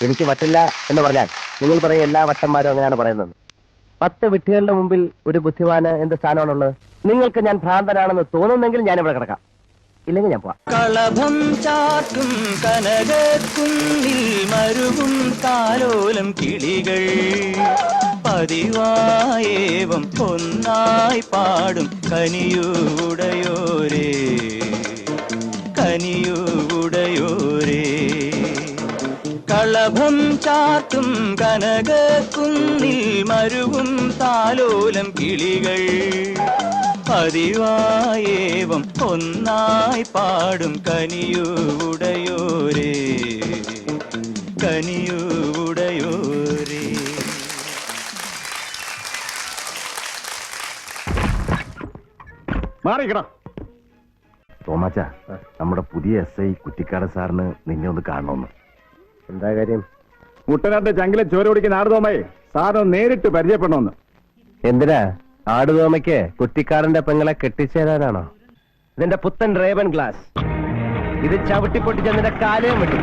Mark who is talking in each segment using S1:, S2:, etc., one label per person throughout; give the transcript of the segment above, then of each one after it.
S1: എനിക്ക് പറ്റില്ല എന്ന് പറഞ്ഞാൽ നിങ്ങൾ പറയും എല്ലാ വട്ടന്മാരും അങ്ങനെയാണ് പറയുന്നത്. 10 വിട്ടികളുടെ മുമ്പിൽ ഒരു ബുദ്ധിമാന് എന്ത് സ്ഥാനമാണുള്ളത്? നിങ്ങൾക്ക് ഞാൻ ഭ്രാന്തനാണെന്ന് തോന്നുന്നെങ്കിൽ ഞാൻ ഇവിടെ കിടക്കാം, ഇല്ലെങ്കിൽ ഞാൻ പോവാം.
S2: കളഭം ചാർത്തും കനകക്കുന്നിൽ മരുവും താലോലം കിളികൾ പതിവായേവം ഒന്നായി പാടും കനിയൂടയോരേ കനിയൂടയോരേ. കളഭം ചാർത്തും കനകക്കുന്നിൽ മരുവും താലോലം കിളികൾ പതിവായേവം ഒന്നായി പാടും കനിയൂടയോരേ കനിയൂടയോരേ.
S3: മാറിക്കടാ
S1: തോമാച്ച, നമ്മുടെ പുതിയ SI കുറ്റിക്കാട് സാറിന് നിന്നെ ഒന്ന് കാണണമെന്ന്. എന്താ കാര്യം?
S3: മുട്ടനാട്ട് ചങ്കിലെ ചോര കുടിക്കുന്ന ആടുതോമയെ സാറിന് നേരിട്ട് പരിചയപ്പെടണമെന്ന്.
S1: എന്തിനാ? ആടുതോമയ്ക്ക് കുറ്റിക്കാരന്റെ പെങ്ങളെ കെട്ടിച്ചേരാനാണോ? ഇതിന്റെ പുത്തൻ റേബൻ ഗ്ലാസ് ഇത് ചവിട്ടിപ്പൊട്ടിച്ചതിന്റെ കാലയും വെട്ടി.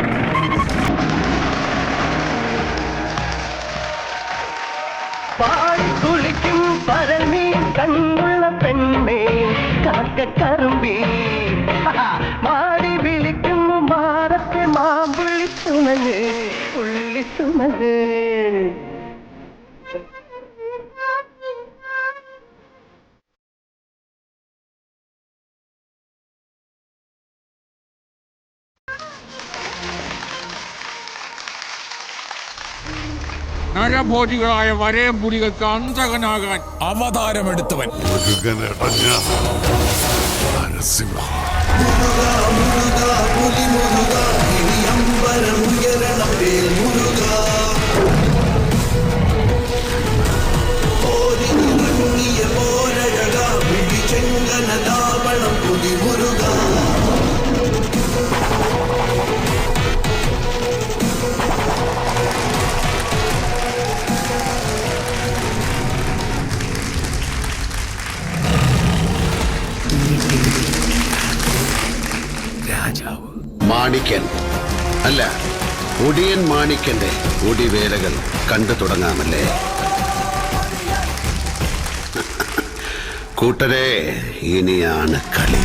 S1: കുളിക്കും പരമീ കണ്ണുള്ള പെണ്ണേ കാക്കക്കറുമ്പി മാടി വിളിക്കും മാറത്തെ മാമ്പുള്ളി സുമന് പുള്ളി സുമന്.
S4: നരഭോജികളായ വരയം പുലികൾക്ക് അന്തകനാകാൻ അവതാരമെടുത്തവൻ
S5: മാണിക്യൻ അല്ല, ഒടിയൻ മാണിക്യന്റെ ഒടിവേലകൾ കണ്ടു തുടങ്ങാമല്ലേ കൂട്ടരെ? ഇനിയാണ് കളി.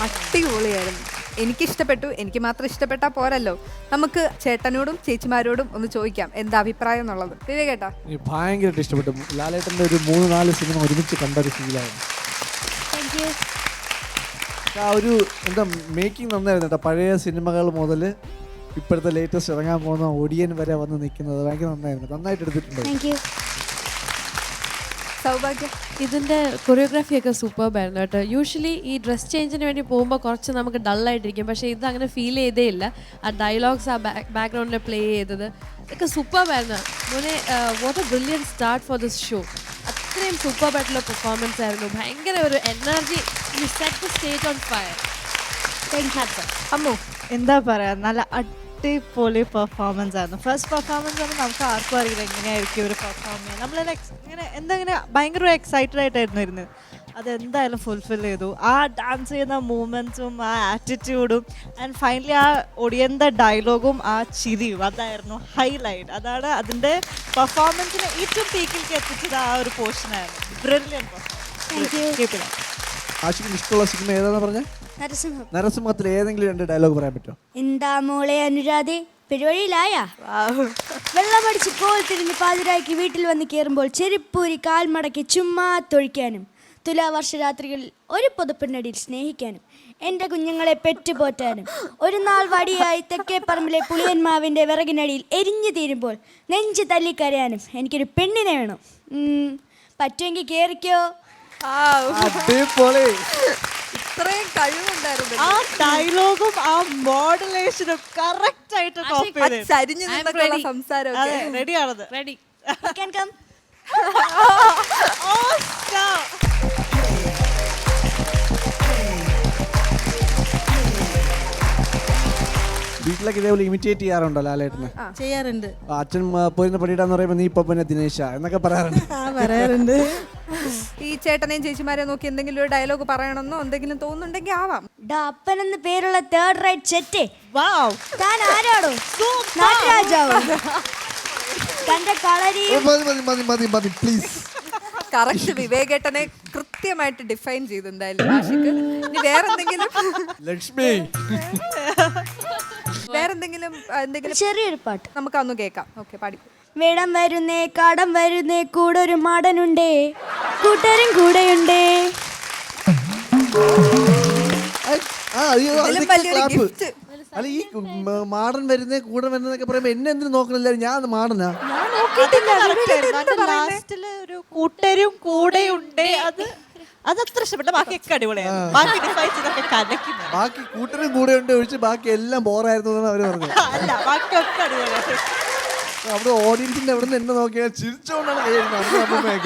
S6: അടിപൊളിയായിരുന്നു, എനിക്കിഷ്ടപ്പെട്ടു. എനിക്ക് മാത്രം ഇഷ്ടപ്പെട്ടാൽ പോരല്ലോ, നമുക്ക് ചേട്ടനോടും ചേച്ചിമാരോടും ഒന്ന് ചോദിക്കാം എന്താ അഭിപ്രായം എന്നുള്ളത്. വിവേകേട്ടാ?
S7: ഭയങ്കരമായിട്ട് ഇഷ്ടപ്പെട്ടു. ലാലേട്ടൻ്റെ ഒരു 3-4 സിനിമ ഒരുമിച്ച് കണ്ട ഒരു ഫീലായിരുന്നു. ആ ഒരു എന്താ മേക്കിംഗ് നന്നായിരുന്നു കേട്ടോ. പഴയ സിനിമകൾ മുതൽ ഇപ്പോഴത്തെ ലേറ്റസ്റ്റ് ഇറങ്ങാൻ പോകുന്ന ഒടിയൻ വരെ വന്ന് നിൽക്കുന്നത് ഭയങ്കര നന്നായിരുന്നു. നന്നായിട്ട് എടുത്തിട്ടുണ്ട്.
S6: സൗഭാഗ്യം?
S8: ഇതിൻ്റെ കൊറിയോഗ്രാഫിയൊക്കെ സൂപ്പർബായിരുന്നു കേട്ടോ. യൂഷ്വലി ഈ ഡ്രസ് ചേഞ്ചിന് വേണ്ടി പോകുമ്പോൾ കുറച്ച് നമുക്ക് ഡള്ളായിട്ടിരിക്കും, പക്ഷേ ഇത് അങ്ങനെ ഫീൽ ചെയ്തേ ഇല്ല. ആ ഡയലോഗ്സ് ആ ബാക്ക്ഗ്രൗണ്ടിൽ പ്ലേ ചെയ്തത് ഒക്കെ സൂപ്പർബായിരുന്നു. മോനെ, what a brilliant start for this show. അത്രയും സൂപ്പർബായിട്ടുള്ള പെർഫോമൻസ് ആയിരുന്നു. ഭയങ്കര ഒരു energy. You set the stage on fire.
S6: Ammu?
S9: എന്താ പറയുക, നല്ല അടിപൊളി പെർഫോമൻസ് ആയിരുന്നു. ഫസ്റ്റ് പെർഫോമൻസ് ആകുമ്പോൾ നമുക്ക് ആർക്കും അറിയില്ല എങ്ങനെയായിരിക്കും ഒരു പെർഫോം ചെയ്യാൻ. നമ്മളെല്ലാം ഇങ്ങനെ എന്തെങ്കിലും ഭയങ്കര എക്സൈറ്റഡ് ആയിട്ടായിരുന്നു ഇരുന്നത്. അതെന്തായാലും ഫുൾഫിൽ ചെയ്തു. ആ ഡാൻസ് ചെയ്യുന്ന മൂവ്മെൻറ്റ്സും ആ ആറ്റിറ്റ്യൂഡും ആൻഡ് ഫൈനലി ആ ഒടിയൻ്റെ ഡയലോഗും ആ ചിരിയും അതായിരുന്നു ഹൈലൈറ്റ്. അതാണ് അതിൻ്റെ പെർഫോമൻസിനെ ഏറ്റവും പീക്കിലേക്ക് എത്തിച്ചത്. ആ ഒരു പോർഷനായിരുന്നു. Brilliant performance.
S7: ആഷിക്കിന് ഇഷ്ടമുള്ള സിനിമ ഏതാണെന്ന് പറഞ്ഞാൽ?
S10: നരസിംഹം.
S7: നരസിംഹത്തിൽ ഏതെങ്കിലും 2 ഡയലോഗ് പറയാൻ പറ്റുമോ?
S10: എന്താ മോളെ അനുരാധേ, പെരുവഴിയിലായ? വെള്ളമടിച്ച് കോൽ തിരിഞ്ഞ് പാതിരാക്കി വീട്ടിൽ വന്ന് കയറുമ്പോൾ ചെരുപ്പൂരി കാൽമടക്കി ചുമ്മാ തൊഴിക്കാനും തുലാവർഷരാത്രികളിൽ ഒരു പുതപ്പിനടിയിൽ സ്നേഹിക്കാനും എൻ്റെ കുഞ്ഞുങ്ങളെ പെറ്റുപോറ്റാനും ഒരു നാൾ വടിയായി തെക്കേപ്പറമ്പിലെ പുളിയന്മാവിൻ്റെ വിറകിനടിയിൽ എരിഞ്ഞു തീരുമ്പോൾ നെഞ്ച് തല്ലിക്കരയാനും എനിക്കൊരു പെണ്ണിനെ വേണം. പറ്റുമെങ്കിൽ കയറിക്കോ.
S6: ഇത്രയും കഴിവുണ്ടായിരുന്നു.
S9: ആ ഡയലോഗും ആ മോഡുലേഷനും കറക്റ്റ് ആയിട്ട് കോപ്പി ചെയ്തു.
S6: ചരിഞ്ഞു നിന്നൊക്കെയുള്ള സംസാരം
S9: റെഡിയാണത്.
S8: റെഡി.
S7: വീട്ടിലൊക്കെ ഇതേപോലെ ഇമിറ്റേറ്റ് ചെയ്യാറുണ്ടോ ലാലേട്ടനെ?
S9: ചെയ്യാറുണ്ട്.
S7: അച്ഛൻ പോയിരുന്ന പടിയിടാന്ന് പറയുമ്പോൾ നീ ഇപ്പൊ പിന്നെ ദിനേശ എന്നൊക്കെ പറയാറുണ്ട്.
S9: പറയാറുണ്ട്.
S6: ഈ ചേട്ടനെയും ചേച്ചിമാരെയും നോക്കി എന്തെങ്കിലും ഒരു ഡയലോഗ് പറയണമെന്നോ എന്തെങ്കിലും തോന്നുന്നുണ്ടെങ്കിൽ ആവാം.
S10: അപ്പനെന്ന് പേരുള്ള തേർഡ് റൈറ്റ് സെറ്റ്.
S9: വാവ്.
S10: താൻ ആരാടോ? നാട്ടുരാജാവോ? തന്റെ കളരിയും
S7: പ്ലീസ്.
S6: കറക്റ്റ് വിവേകേട്ടനെ കൃത്യമായിട്ട് ഡിഫൈൻ ചെയ്തു എന്തായാലും ആഷിക്ക്. ഇനി വേറെന്തെങ്കിലും
S7: ലക്ഷ്മി
S6: എന്തെങ്കിലും
S10: ചെറിയൊരു പാട്ട്
S6: നമുക്ക് അന്ന് കേൾക്കാം. ഓക്കെ, പാടി.
S10: വേടം വരുന്നേ കാടം വരുന്നേ കൂടൊരു മാടനുണ്ടേ കൂട്ടരും കൂടെയുണ്ടേ.
S6: ഇതിലും വലിയൊരു gift.
S7: അല്ല ഈ മാടൻ വരുന്നേ കൂടെ വരുന്നതൊക്കെ പറയുമ്പോ എന്നെ എന്തിനു നോക്കണില്ല? ഞാൻ മാടനാ.
S9: ലാസ്റ്റില് ഒരു കൂട്ടരും കൂടെയുണ്ട്. അതത്ര ഇഷ്ടപ്പെട്ട. ബാക്കിയൊക്കെ അടിപൊളിയാണ്. ബാക്കി ഡിഫൈൻ ചെയ്തൊക്കെ കലക്കുന്നു.
S7: ബാക്കി കൂട്ടരും കൂടെ ഉണ്ട് ഒഴിച്ച് ബാക്കി എല്ലാം ബോറായിരുന്നു എന്ന് അവര് പറഞ്ഞു.
S9: അല്ല, ബാക്കിയൊക്കെ അടിപൊളിയാണ്.
S7: അവിടെ ഓഡിയൻസിന്റെ അവിടെ നിന്ന് എന്നെ നോക്കിയാൽ ചിരിച്ചോണ്ടാണ് കൈ